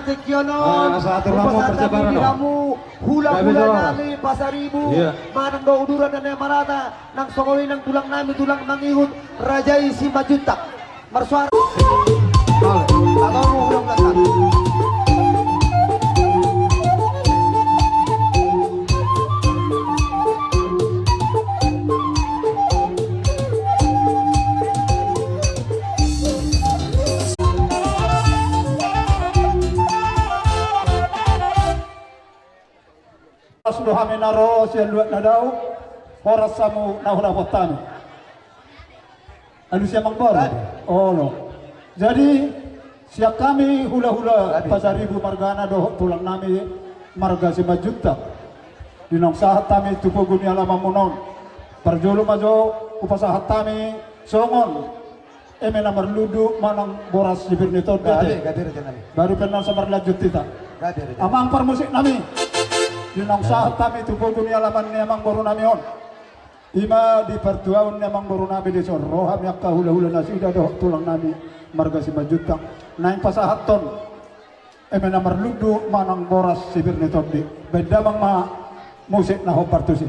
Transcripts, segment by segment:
Tekiono, sa ating mga persebaran, no? kamu hula-hula Gabi, namin, pasaribu, Iya. manang dauduran na marata, nang songoli ng tulang namin, tulang mangihut, Rajai Simbajuntak, Marsuara. Tatawa mo ulang lantan. Sudah kami naro siya luat na daw oras sa mo nahulapotan. Ano siya mangbor? Oh no. Jadi siap kami hula-hula pasaribu margana do tulang nami marga si majuta. Dinong sahat kami tupuguni alamang munon. Parjolo majo upasahat kami songon. Eme na marludu manang boras si Bernito dete. Baru penal sa marlajut tita. Amang parmusik nami. Dinang sahat kami tupogon ni alaman ni amang boru nami on. Ima di pertuaun ni amang boru nami di son roham yak kahula-hula na sida do tulang nami marga si majutang. Naing pasahat ton. Eme na marludu manang boras si Bernito di. Beda mang ma musik na hopartusi.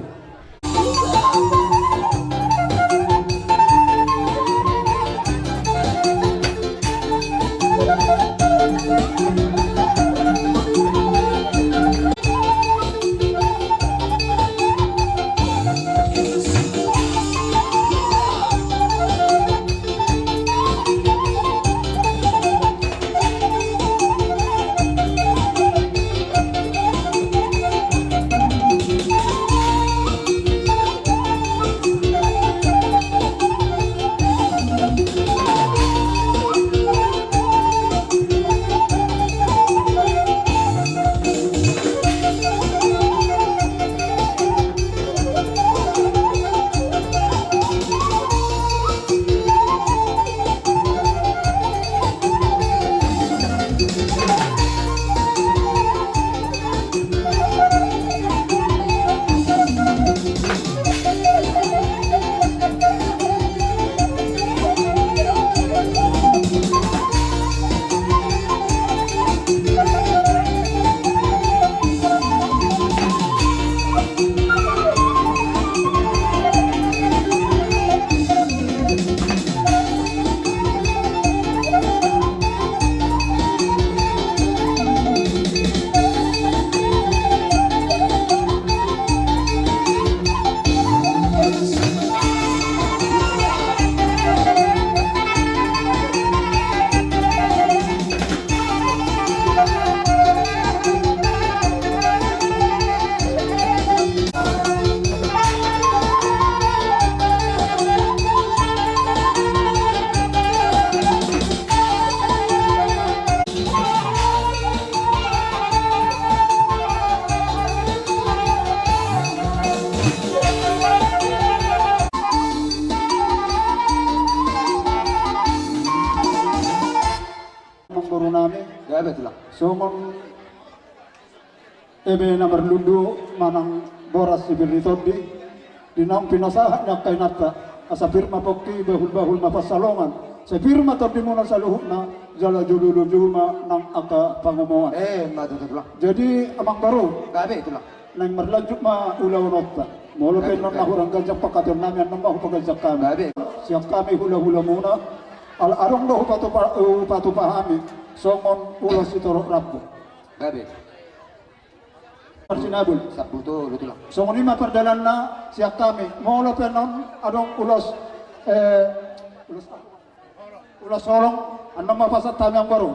Somon ebe na marludu manang boras si Bernitodi dinang pinasahan niya kay nata asa firma pokti bahul-bahul mapasalongan sa firma to di muna sa luhut na jala jululu juma nang aka pangumoan Madutulak. jadi amang baru Gabi itulah. nang marlanjut ma ulaw nota molo pen non nahurang gajak pakaton namin nang mahu pagajak kami Gabi. siap kami hula-hula muna al arong do upatu pahami songon ulos itorok rabu Gabi. Sinabul. Sabuto lutulang. Songon lima perdalan na siap kami molo penon adong ulos ulos sorong anong mapasat kami ang baru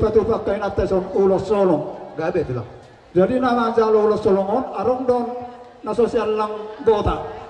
patupak kain atas on ulos solong. Gabi ito lang. Jadi nama jalo ulos solongon arong don na sosial lang bota.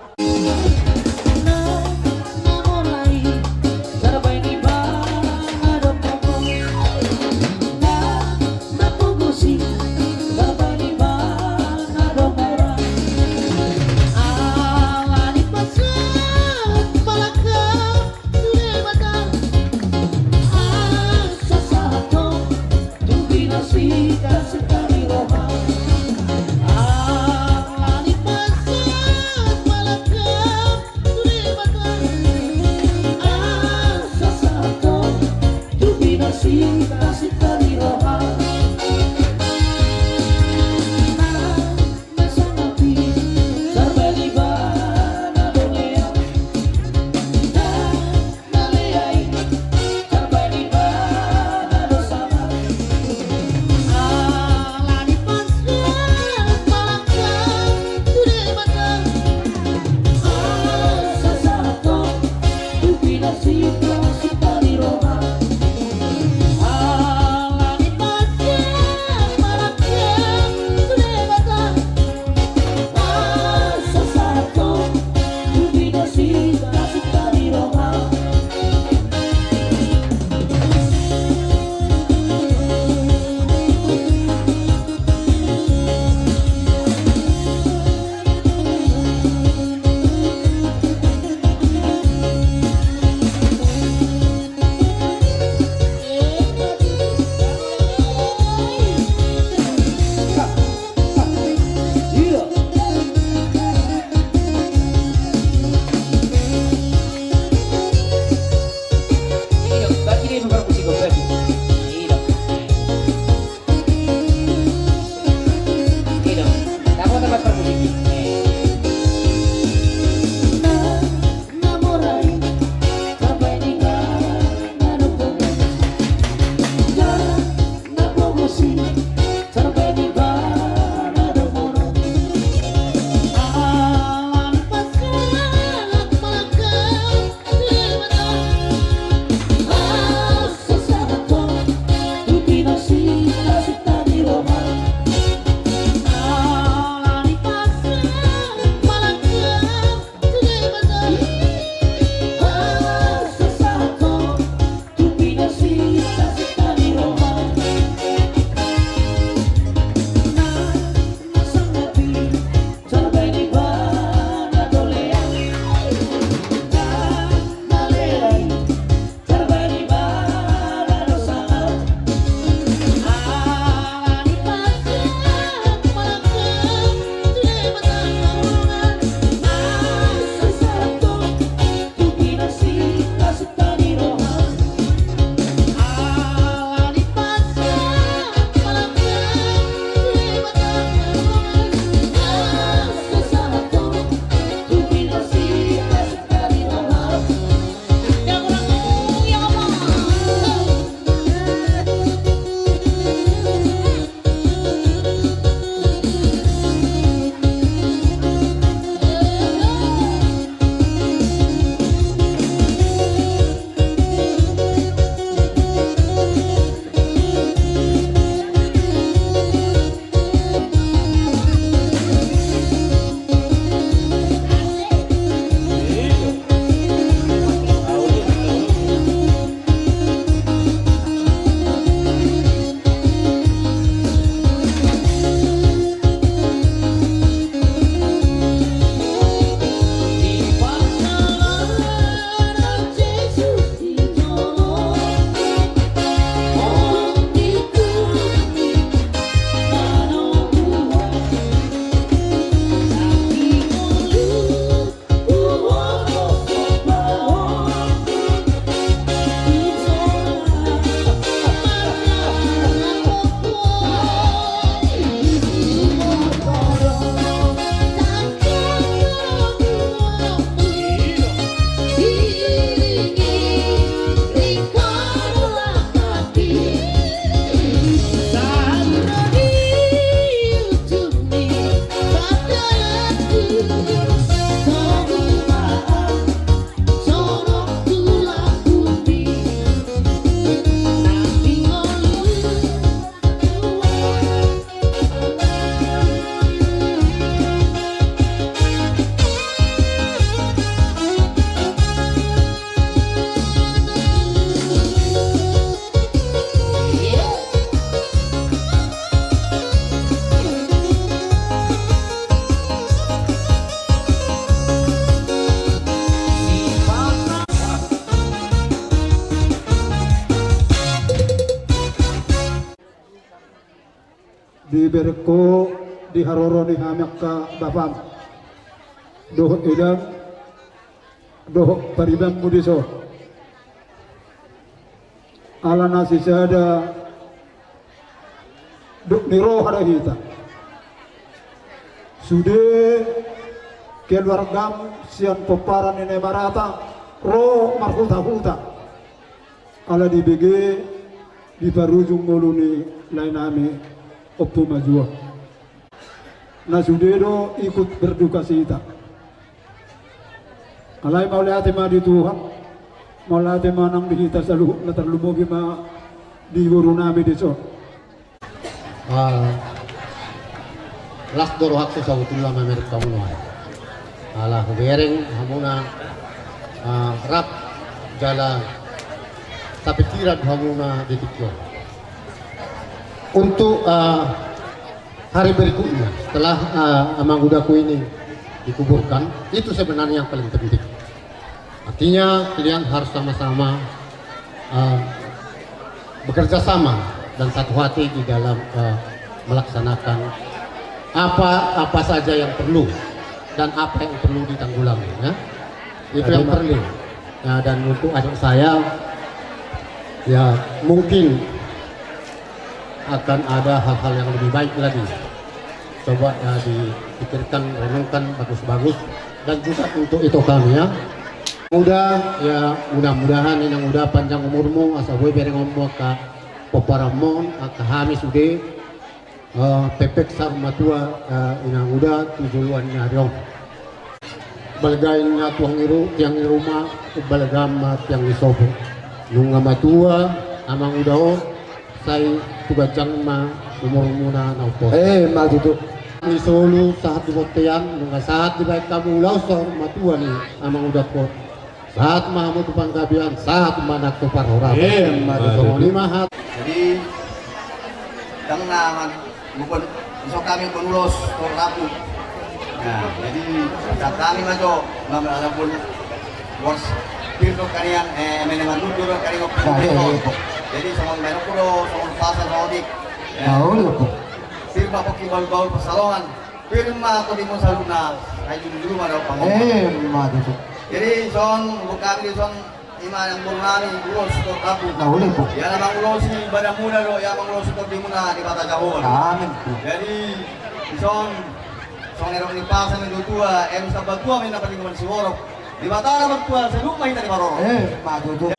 di berko di haroro ni hamak ka bapam doh idam doh paribam mudiso ala nasi sada duk niro harahita sude keluargam sian peparan ini marata ro marhuta-huta ala di BG di barujung moluni lainami optu majua na sudero ikut berduka cita alai maulati ma di Tuhan maulati manang di kita selalu na terlumugi ma di guru nami di so las doro hakku sabutullah mamer kamu noai ala bereng hamuna rap jala tapi kira hamuna ditikyo untuk hari berikutnya setelah amang udaku ini dikuburkan, itu sebenarnya yang paling penting. Artinya kalian harus sama-sama bekerja sama dan satu hati di dalam melaksanakan apa saja yang perlu dan apa yang perlu ditanggulangi, ya. Itu yang perlu. Nah, dan untuk adik saya, ya mungkin akan ada hal-hal yang lebih baik lagi. Coba ya dipikirkan, renungkan bagus-bagus, dan juga untuk itu kami ya. Mudah-mudahan inang udah panjang umurmu, asa gue bereng ngomong ke peparamon, ke hamis ude, pepek sarmatua inang udah tujuan nyariong. Balagain na tuang tiang iruma, balagama tiang isobo. Nung matua, amang udao, say tugajang ma umur muna na upo. Matuto. Ni solo saat dibuktian, nung saat dibaik kamu ulaw sa matua ni amang udah po. Saat mahamud panggabian, saat manak to parora. Matuto. Lima hat. Jadi kang na bukod so kami penulos to rapu. Nah, jadi saat kami majo alam pun was pirto kalian meneman dulu kalian jadi sama meron pulo sama pasal hodik firma po kibal-bal pasalongan firma ko di mo sa luna ay dulu madaw pangon Matuto. jadi son buka di son ima yang burnami ulos to kapu Nahuli po. ya namang ulosi badamuna do ya mang ulosi to di muna di bata jahon Amin po. jadi son erong ni pasa ni dutua sa batua may napalinguan si Worok di bata na magtua sa luma hindi ni Maroro Matuto.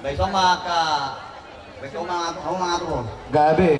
Besok maka besok mga turun. Gabi.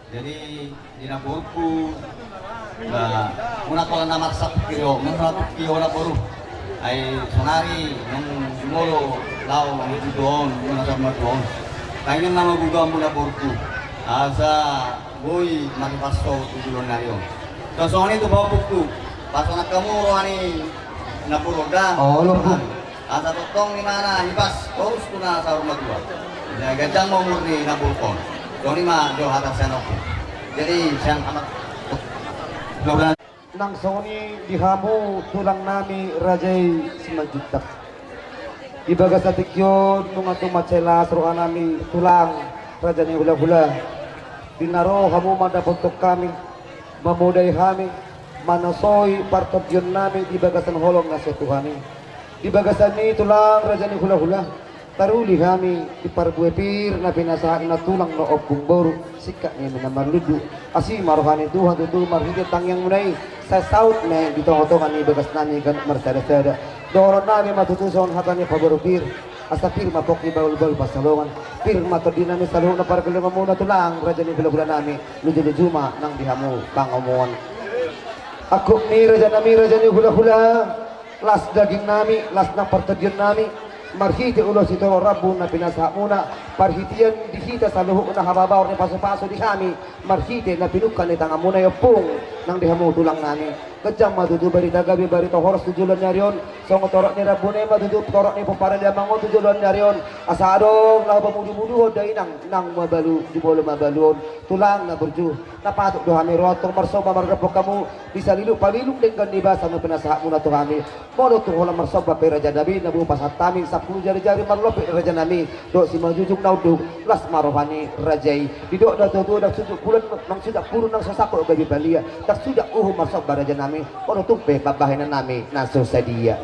Jadi dinapurku na una ko lang na marsak kilo, menurut kilo na puro ay sonari ng simolo lao ng doon, una sa mga doon. Kaya na magugang muna purku. Asa boy manipasto tujuan na yun. So soalnya itu bawa buku. Pas anak kamu rohani napuroda. Oh, lumpuh. Asa totong di mana? Hipas terus kuna sa rumah gua. Ya gajang mau murni napurkon. So ini mah do hatas sanoko. Jadi siyang amat Dolan Nang soni dihamu tulang nami rajay simajutak. Ibaga sa tikyon nung atong matsela suruhan nami tulang raja ni hula-hula. Dinaro hamu madapuntok kami mamuday kami manasoy partodyon nami ibagasan holong na sa Tuhani. Ibagasan ni tulang raja ni hula-hula. Taruli kami iparbuepir na pinasahan na tulang no opung boru sikak ni minamarludu asi marohani Tuhan tutu marhigit tangyang munay sa south na ditong-otongan ni bagas nami kan marsada-sada doron nami matutuson hatani paborupir asa pirma pok ni baul-baul pasalongan pirma to dinami saluh na pargalima muna tulang raja ni hula-hula nami ludu-lujuma nang dihamu pangomongan aku ni raja ni hula-hula las daging nami las na partodyon nami marhiti ulo sito rabu na pinasa muna parhitian dihita sa luho na hababaw ni paso-paso di kami marhiti na pinukan ni tanga muna yung pung nang dihamu tulang nami kajang madudu barita gabi barita horos tujulan niya riyon so torok ni rabu na madudu torok ni pumparan niya mga tujulan niya riyon asadong na pamudu-mudu day nang mabalu di bolo mabaluon tulang na burju napatok do kami rotong marsoba margapok kamu bisa lilu palilung dengan nibasa na pinasa muna to kami mono to holang marsoba pera jadabi na bupas hatami 10 jari-jari marlopi raja nami do si majujuk nauduk las marohani rajai didok da tutu dak sujuk bulan nang sudak purun nang sasako gabi balia tak sudak marsoba raja nami ono tumpe babahinan nami naso sadia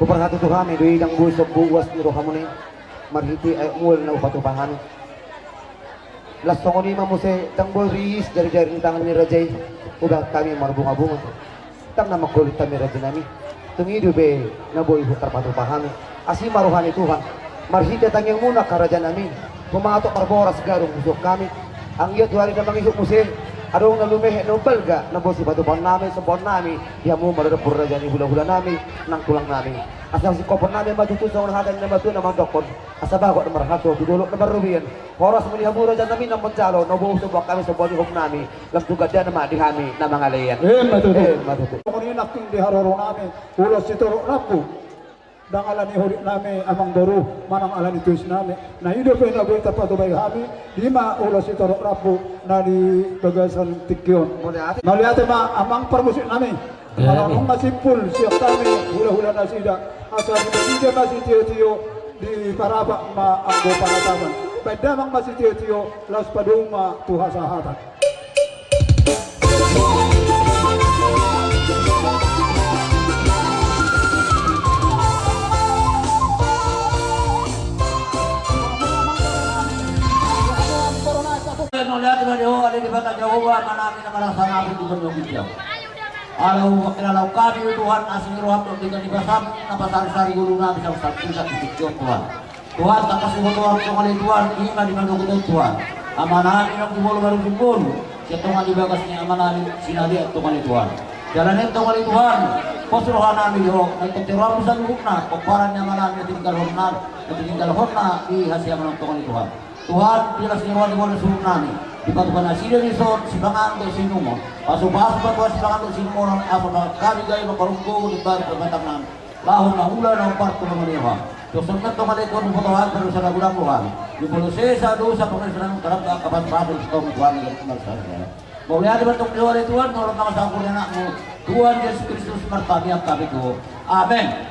Kuperhatu tu kami doi dang busok buwas ni rohamuni marhiti ay umul na upatupahan. Las songoni mamuse tang boy riis jari-jari ni tangan ni rajai udah kami marbunga-bunga. tang na makulit kami radyo nami. Tungido be, nabuhay ho tarpatupahami. Asi maruhani Tuhan, marhida tangyang muna karadyan namin. Pumato parboras garong busok kami. Ang iyot wari na mangisok musin. Adong nalumehe no balga na bosi patupang namin sa buwan namin. Diya mo mararapur radyan hula-hula namin nang tulang namin. Asang si kopon namin matutus sa unahagan na matu na mandokon. Asa bago na marhato, bidulok na marubiyan. Horas mo nihamura dyan namin ng manjalo. Nabuhos subak kami sa buwan hukm namin. Lamtugad dyan na madihami na mga layan. Matuto. Kung inaking di hararo namin, ulos si Toro Rapu. Dang alam ni hulit namin amang doru, manang alam ni tuis namin. Na hidup ay nabuita pa tubay kami, lima ulos si Toro Rapu na di bagasan tikyon. Malihat ma amang permusik namin. Manang masipul siap kami, hula-hula na sida. Asal hindi masih tiyo-tiyo di parabak ma anggo panataman. Bedamang masih tiyo-tiyo las paduma tuha sahatan. Melihat beliau ada di bawah Jawa, mana kita melaksanakan di bawah beliau. Kalau kami Tuhan asing roham dengan dibasam, apa sari-sari guluna bisa bisa dipikiran Tuhan. Tuhan tak kasih Tuhan kali Tuhan, ini di mana kita Tuhan. Amanah yang di baru kumpul, setongan di bagasnya amanah sinari Tuhan Tuhan. Jalan itu kali Tuhan, posrohan kami yo, itu terang bisa lukna, koparannya malam itu tinggal horna di hasil menonton Tuhan. Tuhan bila sinyawa di mana suruh nami di patukan asli di sort sibangan do sinumo pasu-pasu patuan sibangan do sinumo nang apa kami gaya makarungko di bar perbatang nam lahon na hula ng parto ng maniwa doson na tomale ko ng fotohan pero sa nagulang Tuhan di polose sa dosa pangasinan ng karap ka kapat-papat sa Tuhan ng magsasaya maulihan di bantong Tuhan Tuhan nolong mga sangkul na mo Tuhan Yesus Kristus martami ang kami ko Amen.